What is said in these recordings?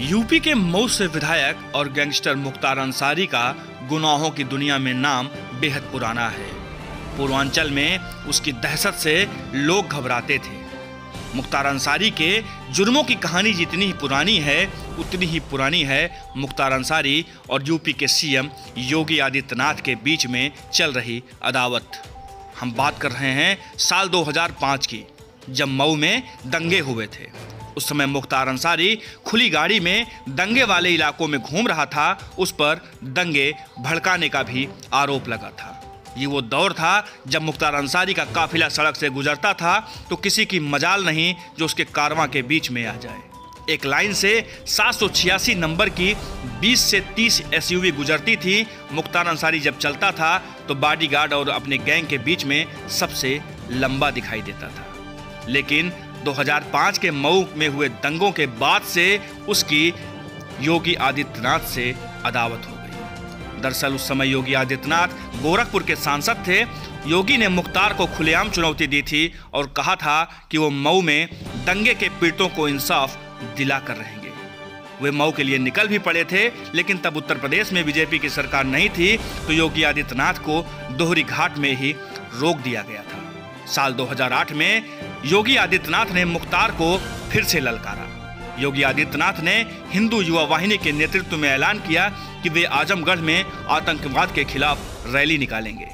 UP के मऊ से विधायक और गैंगस्टर मुख्तार अंसारी का गुनाहों की दुनिया में नाम बेहद पुराना है। पूर्वांचल में उसकी दहशत से लोग घबराते थे। मुख्तार अंसारी के जुर्मों की कहानी जितनी ही पुरानी है उतनी ही पुरानी है मुख्तार अंसारी और यूपी के सीएम योगी आदित्यनाथ के बीच में चल रही अदावत। हम बात कर रहे हैं साल 2005 की, जब मऊ में दंगे हुए थे। उस समय मुख्तार अंसारी खुली गाड़ी में दंगे वाले इलाकों में घूम रहा था। उस पर दंगे भड़काने का भी आरोप लगा था। ये वो दौर था जब मुख्तार अंसारी का काफिला सड़क से गुजरता था तो किसी की मजाल नहीं जो उसके कारवां के बीच में आ जाए। एक लाइन से 786 नंबर की 20 से 30 एसयूवी गुजरती थी। मुख्तार अंसारी जब चलता था तो बॉडीगार्ड और अपने गैंग के बीच में सबसे लंबा दिखाई देता था। लेकिन 2005 के मऊ में हुए दंगों के बाद से उसकी योगी आदित्यनाथ से अदावत हो गई। दरअसल उस समय योगी आदित्यनाथ गोरखपुर के सांसद थे। योगी ने मुख्तार को खुलेआम चुनौती दी थी और कहा था कि वो मऊ में दंगे के पीड़ितों को इंसाफ दिला कर रहेंगे। वे मऊ के लिए निकल भी पड़े थे, लेकिन तब उत्तर प्रदेश में बीजेपी की सरकार नहीं थी तो योगी आदित्यनाथ को दोहरी घाट में ही रोक दिया गया था। साल 2008 में योगी आदित्यनाथ ने मुख्तार को फिर से ललकारा। योगी आदित्यनाथ ने हिंदू युवा वाहिनी के नेतृत्व में ऐलान किया कि वे आजमगढ़ में आतंकवाद के खिलाफ रैली निकालेंगे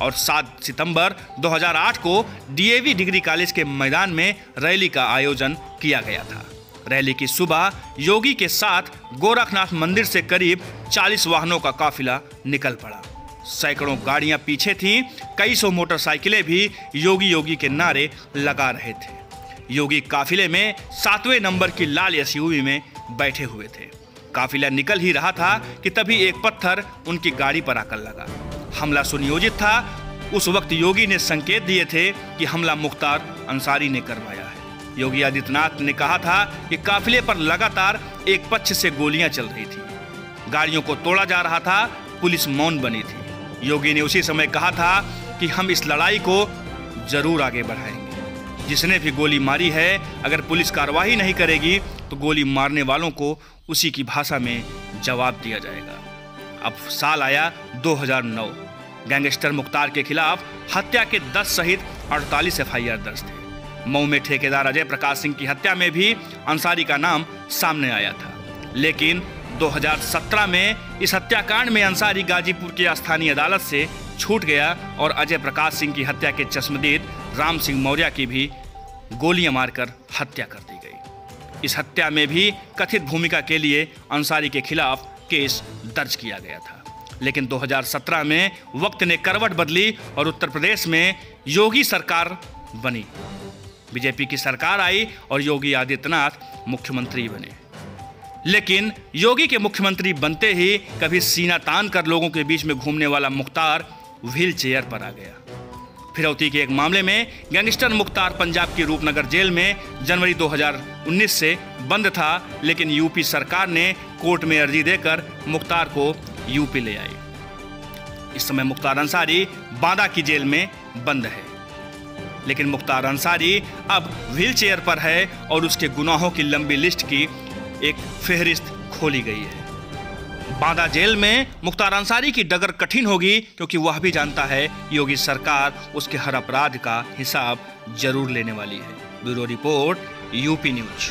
और 7 सितंबर 2008 को डीएवी डिग्री कॉलेज के मैदान में रैली का आयोजन किया गया था। रैली की सुबह योगी के साथ गोरखनाथ मंदिर से करीब 40 वाहनों का काफिला निकल पड़ा। सैकड़ों गाड़ियां पीछे थीं, कई सौ मोटरसाइकिलें भी योगी योगी के नारे लगा रहे थे। योगी काफिले में 7वें नंबर की लाल एसयूवी में बैठे हुए थे। काफिला निकल ही रहा था कि तभी एक पत्थर उनकी गाड़ी पर आकर लगा। हमला सुनियोजित था। उस वक्त योगी ने संकेत दिए थे कि हमला मुख्तार अंसारी ने करवाया है। योगी आदित्यनाथ ने कहा था कि काफिले पर लगातार एक पक्ष से गोलियां चल रही थी, गाड़ियों को तोड़ा जा रहा था, पुलिस मौन बनी थी। योगी ने उसी समय कहा था कि हम इस लड़ाई को जरूर आगे बढ़ाएंगे। जिसने भी गोली मारी है, अगर पुलिस कार्रवाई नहीं करेगी तो गोली मारने वालों को उसी की भाषा में जवाब दिया जाएगा। अब साल आया 2009। गैंगस्टर मुख्तार के खिलाफ हत्या के 10 सहित 48 एफआईआर दर्ज थे। मऊ में ठेकेदार अजय प्रकाश सिंह की हत्या में भी अंसारी का नाम सामने आया था। लेकिन 2017 में इस हत्याकांड में अंसारी गाजीपुर की स्थानीय अदालत से छूट गया और अजय प्रकाश सिंह की हत्या के चश्मदीद राम सिंह मौर्य की भी गोलियां मारकर हत्या कर दी गई। इस हत्या में भी कथित भूमिका के लिए अंसारी के खिलाफ केस दर्ज किया गया था। लेकिन 2017 में वक्त ने करवट बदली और उत्तर प्रदेश में योगी सरकार बनी। बीजेपी की सरकार आई और योगी आदित्यनाथ मुख्यमंत्री बने। लेकिन योगी के मुख्यमंत्री बनते ही कभी सीना तान कर लोगों के बीच में घूमने वाला मुख्तार व्हील चेयर पर आ गया। फिरौती के एक मामले में गैंगस्टर मुख्तार पंजाब की रूपनगर जेल में जनवरी 2019 से बंद था, लेकिन यूपी सरकार ने कोर्ट में अर्जी देकर मुख्तार को यूपी ले आई। इस समय मुख्तार अंसारी बांदा की जेल में बंद है, लेकिन मुख्तार अंसारी अब व्हील चेयर पर है और उसके गुनाहों की लंबी लिस्ट की एक फेहरिस्त खोली गई है। बांदा जेल में मुख्तार अंसारी की डगर कठिन होगी, क्योंकि वह भी जानता है योगी सरकार उसके हर अपराध का हिसाब जरूर लेने वाली है। Bureau report, UP news.